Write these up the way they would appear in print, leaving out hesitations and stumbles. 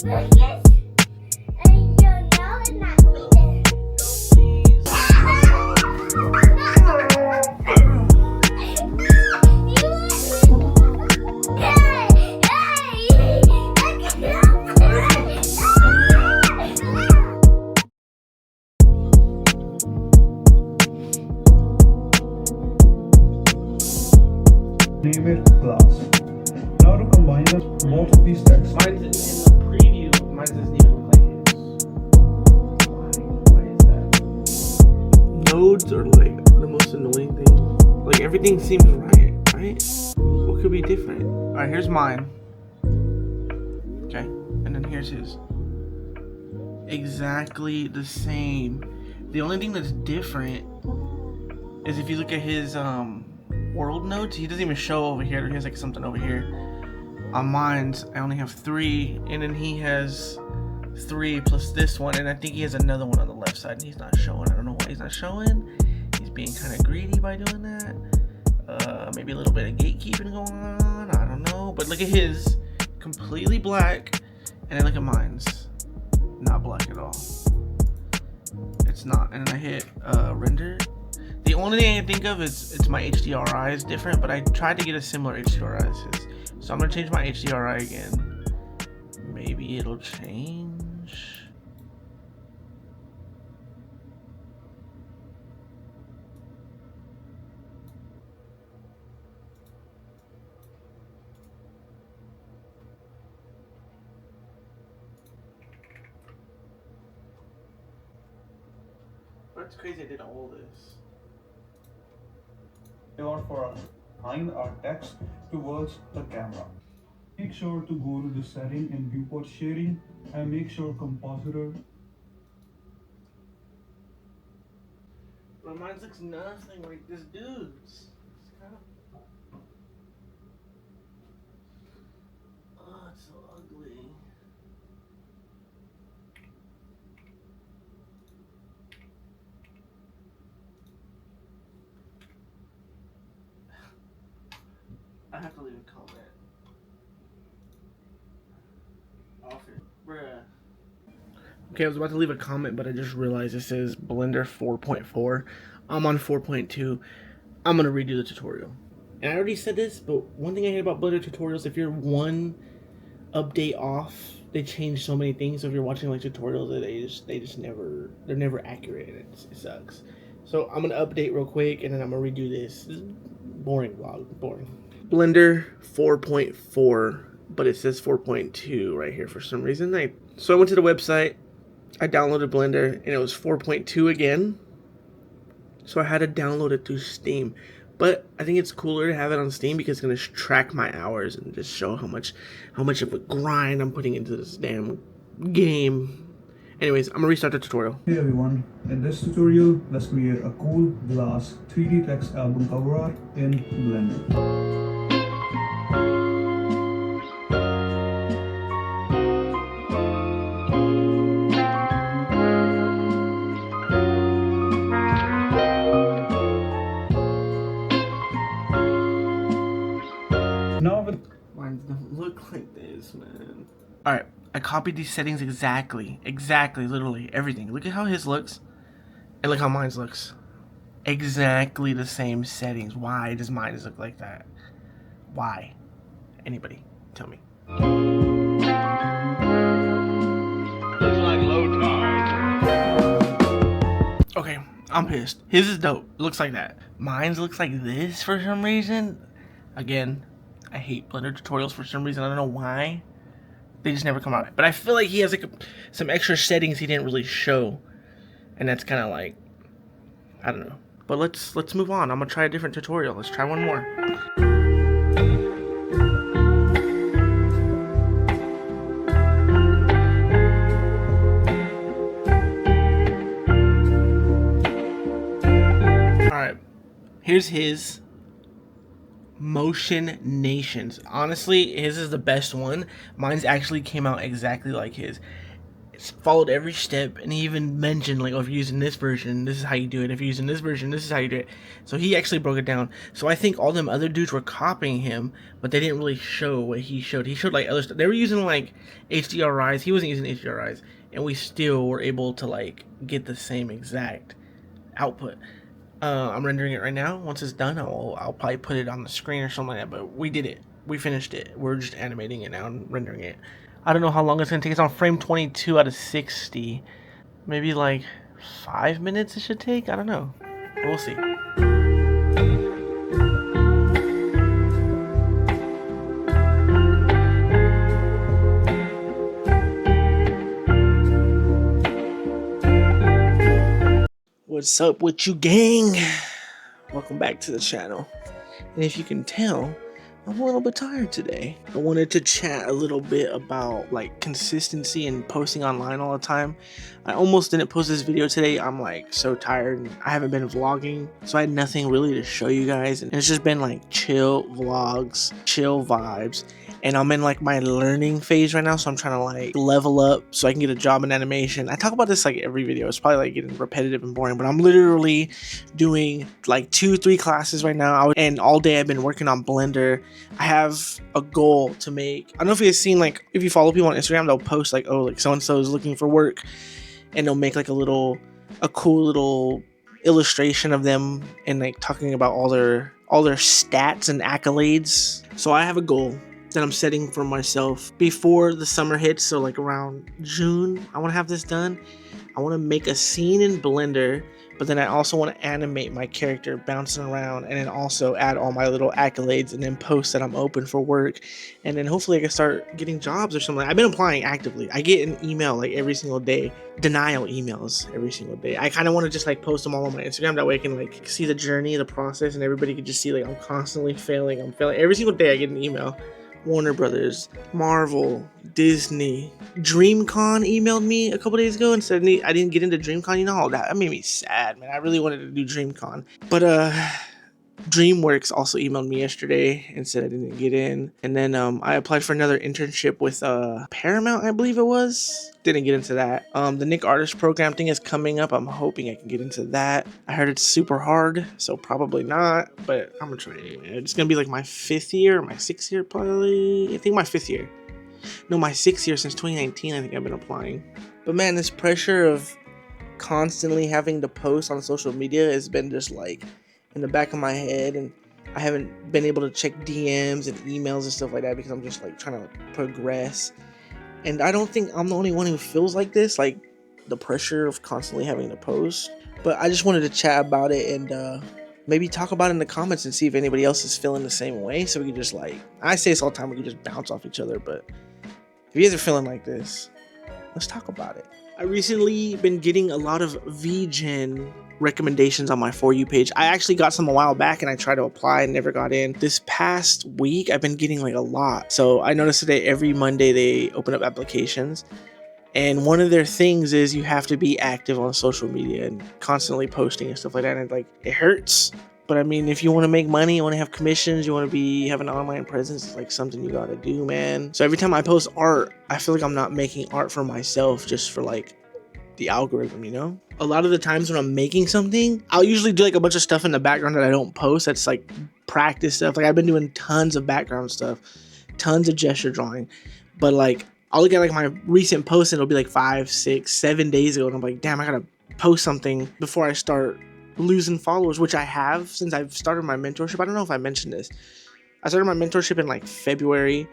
Name it class. Now to combine both of these texts. Mine's in the preview. Mine doesn't even look like his. Why is that? Nodes are like the most annoying thing. Like everything seems right? What could be different? Alright, here's mine. Okay, and then here's his. Exactly the same. The only thing that's different is if you look at his world nodes, he doesn't even show over here. He has like something over here. On mine's, I only have 3, and then he has 3 plus this one, and I think he has another one on the left side, and he's not showing. I don't know why he's not showing. He's being kind of greedy by doing that. Maybe a little bit of gatekeeping going on. I don't know. But look at his, completely black, and then look at mine's, not black at all. It's not. And then I hit render. The only thing I can think of is it's my HDRI is different, but I tried to get a similar HDRI as his. So I'm gonna change my HDRI again. Maybe it'll change. That's crazy I did all this. Or for align our text towards the camera. Make sure to go to the setting in viewport sharing and make sure compositor. But mine looks nothing like this dude's. It's kind of... Oh, it's so ugly. I have to leave a comment. Off it. Bruh. Okay, I was about to leave a comment, but I just realized it says Blender 4.4. I'm on 4.2. I'm gonna redo the tutorial. And I already said this, but one thing I hate about Blender tutorials, if you're one update off, they change so many things. So if you're watching like tutorials, they're never accurate. It sucks. So I'm gonna update real quick, and then I'm gonna redo this. This is boring vlog, boring. Blender 4.4, but it says 4.2 right here for some reason. So I went to the website, I downloaded Blender, and it was 4.2 again. So I had to download it through Steam. But I think it's cooler to have it on Steam because it's gonna track my hours and just show how much of a grind I'm putting into this damn game. Anyways, I'm gonna restart the tutorial. Hey everyone, in this tutorial, let's create a cool glass 3D text album cover art in Blender. Mine don't look like this, man. Alright, I copied these settings exactly, literally, everything. Look at how his looks, and look how mine looks. Exactly the same settings. Why does mine look like that? Why? Anybody, tell me. Looks like low tide. Okay, I'm pissed. His is dope. It looks like that. Mine's looks like this for some reason. Again, I hate Blender tutorials for some reason. I don't know why. They just never come out. But I feel like he has like some extra settings he didn't really show. And that's kind of like, I don't know. But let's move on. I'm going to try a different tutorial. Let's try one more. Alright. Here's his. Motion Nations. Honestly, his is the best one. Mine's actually came out exactly like his. It's followed every step, and he even mentioned like, oh, if you're using this version, this is how you do it. If you're using this version, this is how you do it. So he actually broke it down. So I think all them other dudes were copying him, but they didn't really show what he showed. He showed like other stuff. They were using like HDRIs. He wasn't using HDRIs, and we still were able to like get the same exact output. I'm rendering it right now. Once it's done, I'll probably put it on the screen or something like that. But we did it. We finished it. We're just animating it now and rendering it. I don't know how long it's gonna take. It's on frame 22 out of 60. Maybe like 5 minutes it should take. I don't know. We'll see. What's up with you, gang? Welcome back to the channel. And if you can tell, I'm a little bit tired today. I wanted to chat a little bit about like consistency and posting online all the time. I almost didn't post this video today. I'm like so tired. I haven't been vlogging, so I had nothing really to show you guys. And it's just been like chill vlogs, chill vibes. And I'm in like my learning phase right now, so I'm trying to like level up so I can get a job in animation. I talk about this like every video. It's probably like getting repetitive and boring, but I'm literally doing like 2-3 classes right now. And all day I've been working on Blender. I have a goal to make. I don't know if you've seen, like, if you follow people on Instagram, they'll post like, oh, like so and so is looking for work, and they'll make like a cool little illustration of them and like talking about all their stats and accolades. So I have a goal that I'm setting for myself before the summer hits. So like around June, I want to have this done. I want to make a scene in Blender, but then I also want to animate my character bouncing around, and then also add all my little accolades, and then post that I'm open for work, and then hopefully I can start getting jobs or something. I've been applying actively. I get an email like every single day, denial emails every single day. I kind of want to just like post them all on my Instagram, that way I can like see the journey, the process, and everybody can just see like I'm constantly failing. I'm failing every single day. I get an email. Warner Brothers, Marvel, Disney, DreamCon emailed me a couple days ago and said I didn't get into DreamCon. You know, that made me sad, man. I really wanted to do DreamCon. But DreamWorks also emailed me yesterday and said I didn't get in. And then I applied for another internship with Paramount, I believe it was. Didn't get into that. The Nick Artist program thing is coming up. I'm hoping I can get into that. I heard it's super hard, so probably not, but I'm gonna try anyway. It's gonna be like my 5th year, or my 6th year probably. I think my 5th year. No, my 6th year since 2019, I think I've been applying. But man, this pressure of constantly having to post on social media has been just like in the back of my head, and I haven't been able to check DMs and emails and stuff like that because I'm just like trying to progress. And I don't think I'm the only one who feels like this, like the pressure of constantly having to post. But I just wanted to chat about it and maybe talk about it in the comments and see if anybody else is feeling the same way, so we can just like, I say this all the time, we can just bounce off each other. But if you guys are feeling like this, let's talk about it. I recently been getting a lot of VGen recommendations on my For You page. I actually got some a while back and I tried to apply and never got in. This past week, I've been getting like a lot. So I noticed today every Monday they open up applications. And one of their things is you have to be active on social media and constantly posting and stuff like that. And like, it hurts. But I mean, if you want to make money, you want to have commissions, you want to have an online presence, it's like something you got to do, man. So every time I post art, I feel like I'm not making art for myself, just for like the algorithm, you know? A lot of the times when I'm making something, I'll usually do like a bunch of stuff in the background that I don't post. That's like practice stuff. Like I've been doing tons of background stuff, tons of gesture drawing. But like, I'll look at like my recent post and it'll be like 5, 6, 7 days ago. And I'm like, damn, I gotta post something before I start losing followers, which I have since I've started my mentorship. I don't know if I mentioned this. I started my mentorship in like February,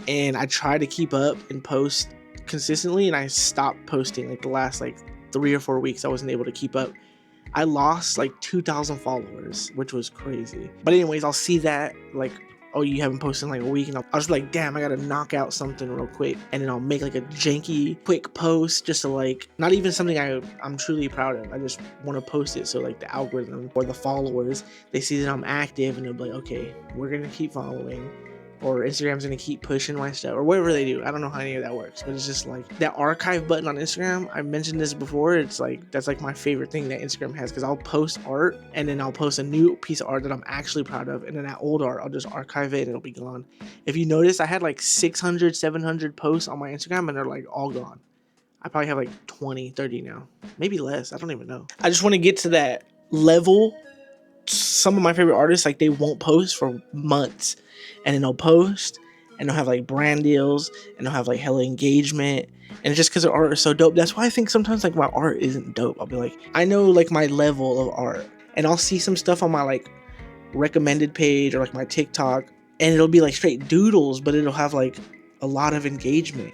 and I try to keep up and post consistently, and I stopped posting like the last like 3 or 4 weeks. I wasn't able to keep up. I lost like 2,000 followers, which was crazy. But anyways, I'll see that like, oh, you haven't posted in like a week, and I'll just be like, damn, I gotta knock out something real quick, and then I'll make like a janky quick post just to like, not even something I'm truly proud of. I just want to post it so like the algorithm or the followers, they see that I'm active, and they'll be like, okay, we're gonna keep following, or Instagram's gonna keep pushing my stuff, or whatever they do. I don't know how any of that works, but it's just like that archive button on Instagram. I mentioned this before. It's like, that's like my favorite thing that Instagram has, because I'll post art and then I'll post a new piece of art that I'm actually proud of, and then that old art I'll just archive it and it'll be gone. If you notice, I had like 600, 700 posts on my Instagram and they're like all gone. I probably have like 20, 30 now, maybe less. I don't even know. I just want to get to that level. Some of my favorite artists, like, they won't post for months, and then they'll post and they'll have like brand deals and they'll have like hella engagement, and it's just because their art is so dope. That's why I think sometimes like my art isn't dope. I'll be like, I know like my level of art, and I'll see some stuff on my like recommended page or like my TikTok, and it'll be like straight doodles, but it'll have like a lot of engagement.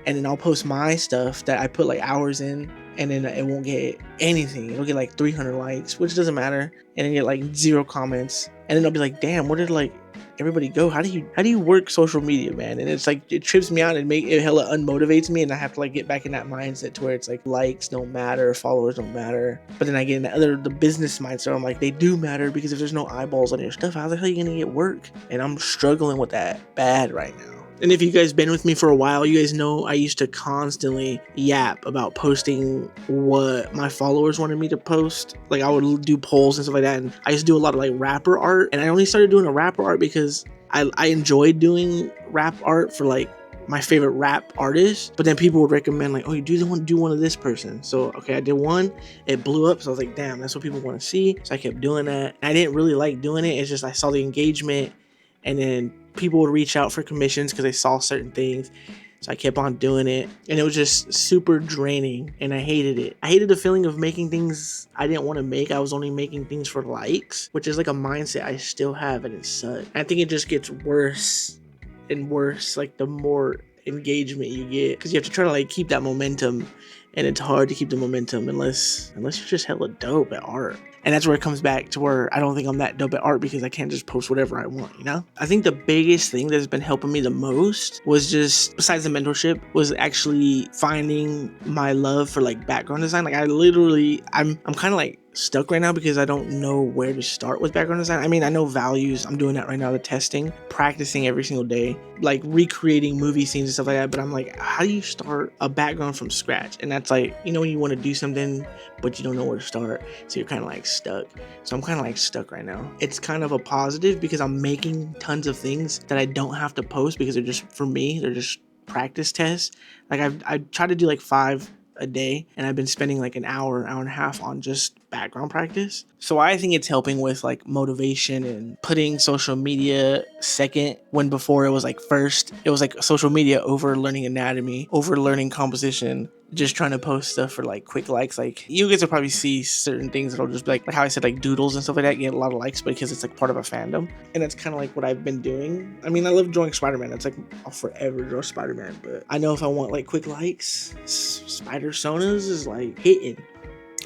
And then I'll post my stuff that I put like hours in, and then it won't get anything. It'll get like 300 likes, which doesn't matter, and then get like 0 comments. And then I'll be like, damn, where did like everybody go? How do you work social media, man? And it's like, it trips me out and it hella unmotivates me, and I have to like get back in that mindset to where it's like likes don't matter, followers don't matter. But then I get in the business mindset. I'm like, they do matter, because if there's no eyeballs on your stuff, how the hell are you gonna get work? And I'm struggling with that bad right now. And if you guys been with me for a while, you guys know I used to constantly yap about posting what my followers wanted me to post. Like, I would do polls and stuff like that. And I used to do a lot of like rapper art. And I only started doing a rapper art because I enjoyed doing rap art for like my favorite rap artists. But then people would recommend like, oh, you do one of this person. So, okay, I did one. It blew up. So I was like, damn, that's what people want to see. So I kept doing that. And I didn't really like doing it. It's just I saw the engagement, and then people would reach out for commissions because they saw certain things. So I kept on doing it, and it was just super draining, and I hated it. I hated the feeling of making things I didn't want to make. I was only making things for likes, which is like a mindset I still have, and it sucks. I think it just gets worse and worse, like the more engagement you get, because you have to try to like keep that momentum, and it's hard to keep the momentum unless you're just hella dope at art. And that's where it comes back to where I don't think I'm that dope at art, because I can't just post whatever I want, you know? I think the biggest thing that's been helping me the most was just, besides the mentorship, was actually finding my love for like background design. Like, I'm kind of like stuck right now because I don't know where to start with background design. I mean, I know values. I'm doing that right now, the testing, practicing every single day, like recreating movie scenes and stuff like that. But I'm like, how do you start a background from scratch? And that's like, you know, when you want to do something, but you don't know where to start. So you're kind of like stuck. So I'm kind of like stuck right now. It's kind of a positive because I'm making tons of things that I don't have to post because they're just, for me, they're just practice tests. Like I try to do like 5 a day, and I've been spending like an hour and a half on just background practice. So I think it's helping with like motivation and putting social media second, when before it was like first. It was like social media over learning anatomy, over learning composition, just trying to post stuff for like quick likes. Like, you guys will probably see certain things that'll just be like how I said, like doodles and stuff like that get a lot of likes because it's like part of a fandom. And that's kind of like what I've been doing. I mean, I love drawing Spider-Man. It's like, I'll forever draw Spider-Man, but I know if I want like quick likes, Spider-Sonas is like hitting.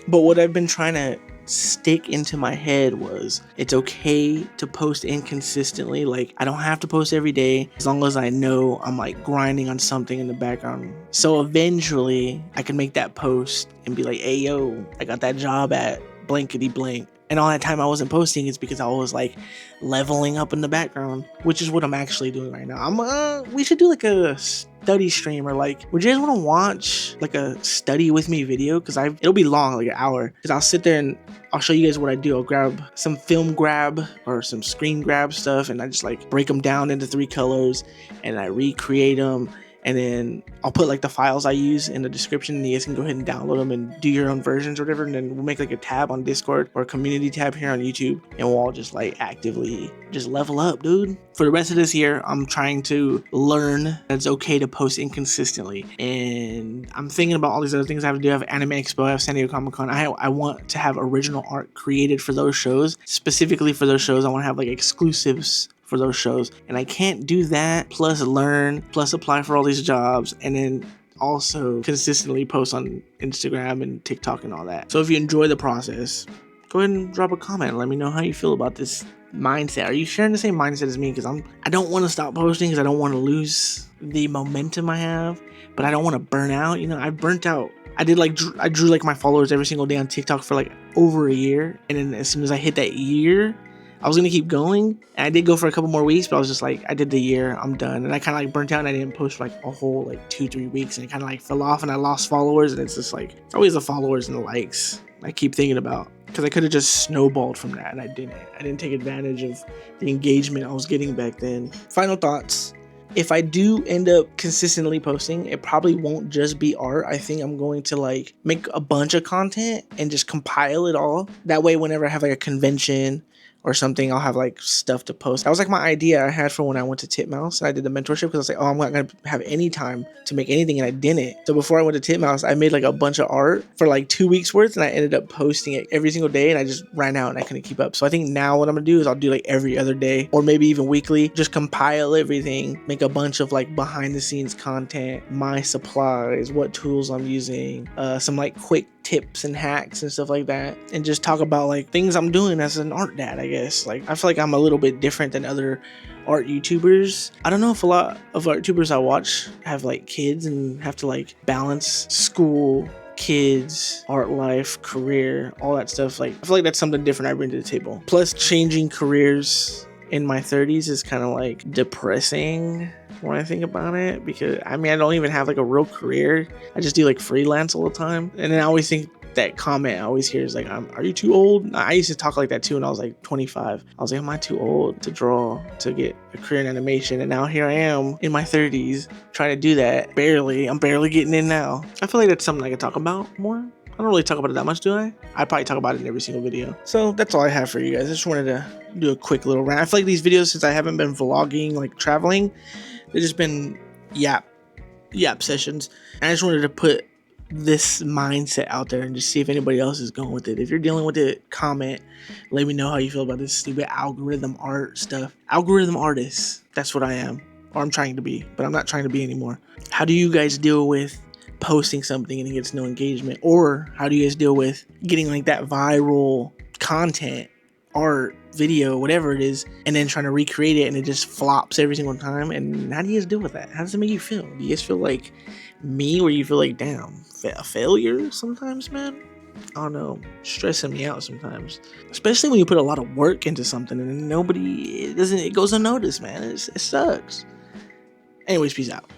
But what I've been trying to stick into my head was, it's okay to post inconsistently. Like, I don't have to post every day as long as I know I'm like grinding on something in the background. So eventually I can make that post and be like, hey, yo, I got that job at blankety blank. And all that time I wasn't posting is because I was like leveling up in the background, which is what I'm actually doing right now. We should do like a study stream, or like, would you guys want to watch like a study with me video? Because it'll be long, like an hour. Because I'll sit there and I'll show you guys what I do. I'll grab some film grab or some screen grab stuff, and I just like break them down into 3 colors, and I recreate them. And then I'll put like the files I use in the description, and you guys can go ahead and download them and do your own versions or whatever. And then we'll make like a tab on Discord or a community tab here on YouTube, and we'll all just like actively just level up, dude. For the rest of this year, I'm trying to learn that it's okay to post inconsistently. And I'm thinking about all these other things I have to do. I have Anime Expo, I have San Diego Comic Con. I want to have original art created for those shows. Specifically for those shows, I want to have like exclusives for those shows, and I can't do that plus learn plus apply for all these jobs and then also consistently post on Instagram and TikTok and all that. So if you enjoy the process, go ahead and drop a comment and let me know how you feel about this mindset. Are you sharing the same mindset as me? Because I don't want to stop posting because I don't want to lose the momentum I have, but I don't want to burn out. You know, I burnt out. I drew like my followers every single day on TikTok for like over a year, and then as soon as I hit that year, I was going to keep going, and I did go for a couple more weeks, but I was just like, I did the year, I'm done. And I kind of like burnt out, and I didn't post for like a whole like 2-3 weeks, and it kind of like fell off, and I lost followers. And it's just like, it's always the followers and the likes I keep thinking about, because I could have just snowballed from that, and I didn't take advantage of the engagement I was getting back then. Final thoughts. if I do end up consistently posting, it probably won't just be art. I think I'm going to like make a bunch of content and just compile it all. That way, whenever I have like a convention or something, I'll have like stuff to post. That was like my idea I had for when I went to Titmouse and I did the mentorship, because I was like, oh, I'm not gonna have any time to make anything, and I didn't. So before I went to Titmouse, I made like a bunch of art for like 2 weeks worth, and I ended up posting it every single day, and I just ran out and I couldn't keep up. So I think now what I'm gonna do is I'll do like every other day or maybe even weekly, just compile everything, make a bunch of like behind the scenes content, my supplies, what tools I'm using, some like quick tips and hacks and stuff like that, and just talk about like things I'm doing as an art dad, I guess. Like I feel like I'm a little bit different than other art YouTubers. I don't know if a lot of art YouTubers I watch have like kids and have to like balance school, kids, art life, career, all that stuff. Like I feel like that's something different I bring to the table. Plus, changing careers in my 30s is kind of like depressing when I think about it, because I mean I don't even have like a real career. I just do like freelance all the time, and then I always think that comment I always hear is like, are you too old? I used to talk like that too when I was like 25. I was like, am I too old to draw, to get a career in animation? And now here I am in my 30s trying to do that. I'm barely getting in now. I feel like that's something I could talk about more. I don't really talk about it that much, do I? I probably talk about it in every single video. So that's all I have for you guys. I just wanted to do a quick little rant. I feel like these videos, since I haven't been vlogging, like traveling, they've just been yap sessions. And I just wanted to put this mindset out there and just see if anybody else is going with it. If you're dealing with it, comment, let me know how you feel about this stupid algorithm art stuff. Algorithm artist, that's what I am, or I'm trying to be, but I'm not trying to be anymore. How do you guys deal with posting something and it gets no engagement? Or how do you guys deal with getting like that viral content, art, video, whatever it is, and then trying to recreate it and it just flops every single time? And how do you guys deal with that? How does it make you feel? Do you guys feel like me, where you feel like, damn, a failure sometimes, man? I don't know, stressing me out sometimes, especially when you put a lot of work into something and it goes unnoticed, man. It sucks. Anyways, peace out.